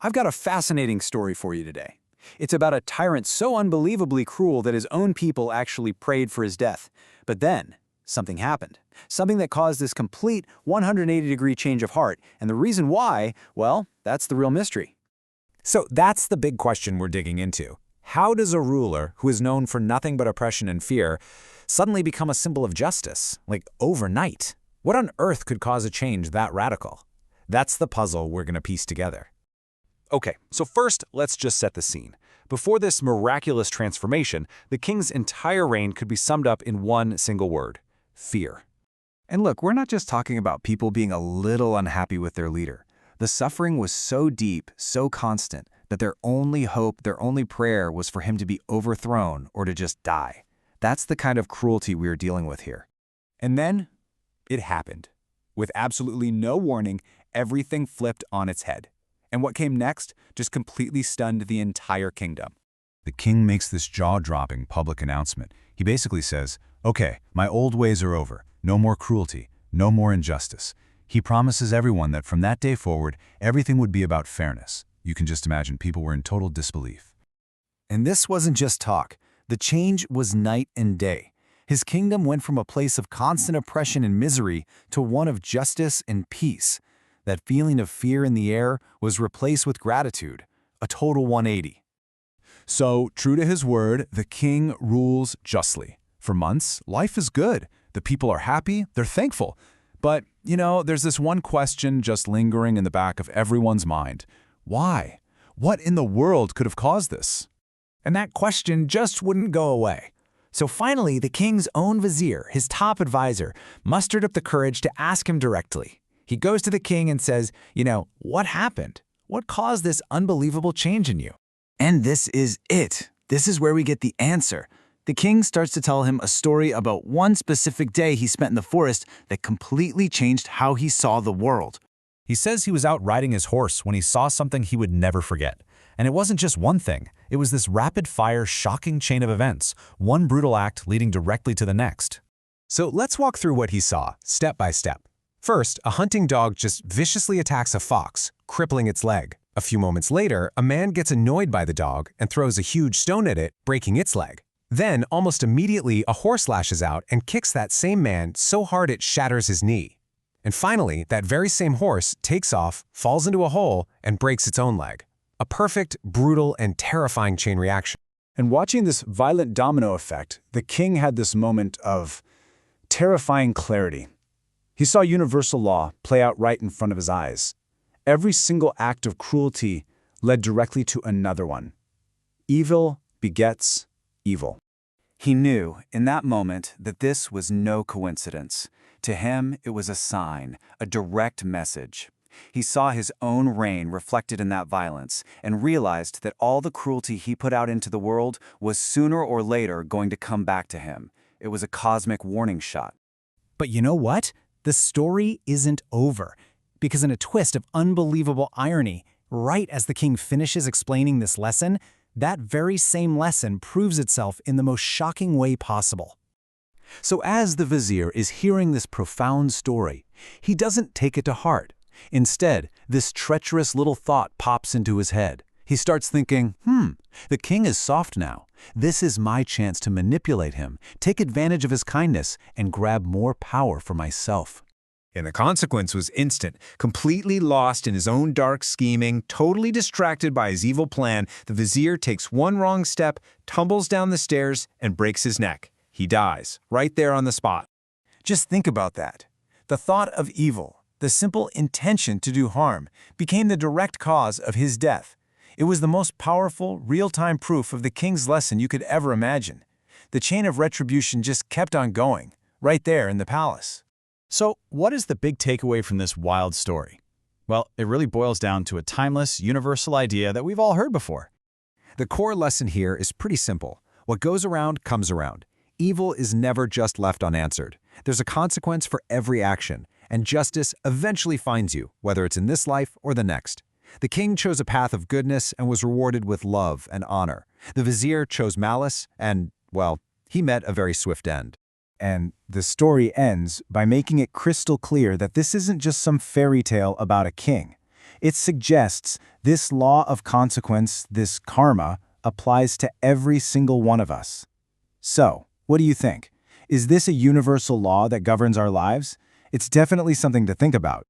I've got a fascinating story for you today. It's about a tyrant so unbelievably cruel that his own people actually prayed for his death. But then, something happened. Something that caused this complete 180-degree change of heart. And the reason why, well, that's the real mystery. So that's the big question we're digging into. How does a ruler who is known for nothing but oppression and fear suddenly become a symbol of justice, like overnight? What on earth could cause a change that radical? That's the puzzle we're going to piece together. Okay, so first, let's just set the scene. Before this miraculous transformation, the king's entire reign could be summed up in one single word: fear. And look, we're not just talking about people being a little unhappy with their leader. The suffering was so deep, so constant, that their only hope, their only prayer was for him to be overthrown or to just die. That's the kind of cruelty we are dealing with here. And then, it happened. With absolutely no warning, everything flipped on its head. And what came next just completely stunned the entire kingdom. The king makes this jaw-dropping public announcement. He basically says, okay, my old ways are over. No more cruelty, no more injustice. He promises everyone that from that day forward, everything would be about fairness. You can just imagine people were in total disbelief. And this wasn't just talk. The change was night and day. His kingdom went from a place of constant oppression and misery to one of justice and peace. That feeling of fear in the air was replaced with gratitude, a total 180. So, true to his word, the king rules justly. For months, life is good. The people are happy, they're thankful. But, there's this one question just lingering in the back of everyone's mind. Why? What in the world could have caused this? And that question just wouldn't go away. So finally, the king's own vizier, his top advisor, mustered up the courage to ask him directly. He goes to the king and says, what happened? What caused this unbelievable change in you? And this is it. This is where we get the answer. The king starts to tell him a story about one specific day he spent in the forest that completely changed how he saw the world. He says he was out riding his horse when he saw something he would never forget. And it wasn't just one thing. It was this rapid-fire, shocking chain of events, one brutal act leading directly to the next. So let's walk through what he saw, step by step. First, a hunting dog just viciously attacks a fox, crippling its leg. A few moments later, a man gets annoyed by the dog and throws a huge stone at it, breaking its leg. Then, almost immediately, a horse lashes out and kicks that same man so hard it shatters his knee. And finally, that very same horse takes off, falls into a hole, and breaks its own leg. A perfect, brutal, and terrifying chain reaction. And watching this violent domino effect, the king had this moment of terrifying clarity. He saw universal law play out right in front of his eyes. Every single act of cruelty led directly to another one. Evil begets evil. He knew in that moment that this was no coincidence. To him, it was a sign, a direct message. He saw his own reign reflected in that violence and realized that all the cruelty he put out into the world was sooner or later going to come back to him. It was a cosmic warning shot. But you know what? The story isn't over. Because in a twist of unbelievable irony, right as the king finishes explaining this lesson, that very same lesson proves itself in the most shocking way possible. So as the vizier is hearing this profound story, he doesn't take it to heart. Instead, this treacherous little thought pops into his head. He starts thinking, the king is soft now. This is my chance to manipulate him, take advantage of his kindness, and grab more power for myself. And the consequence was instant. Completely lost in his own dark scheming, totally distracted by his evil plan, the vizier takes one wrong step, tumbles down the stairs, and breaks his neck. He dies, right there on the spot. Just think about that. The thought of evil, the simple intention to do harm, became the direct cause of his death. It was the most powerful, real-time proof of the king's lesson you could ever imagine. The chain of retribution just kept on going, right there in the palace. So, what is the big takeaway from this wild story? Well, it really boils down to a timeless, universal idea that we've all heard before. The core lesson here is pretty simple. What goes around comes around. Evil is never just left unanswered. There's a consequence for every action, and justice eventually finds you, whether it's in this life or the next. The king chose a path of goodness and was rewarded with love and honor. The vizier chose malice and, well, he met a very swift end. And the story ends by making it crystal clear that this isn't just some fairy tale about a king. It suggests this law of consequence, this karma, applies to every single one of us. So, what do you think? Is this a universal law that governs our lives? It's definitely something to think about.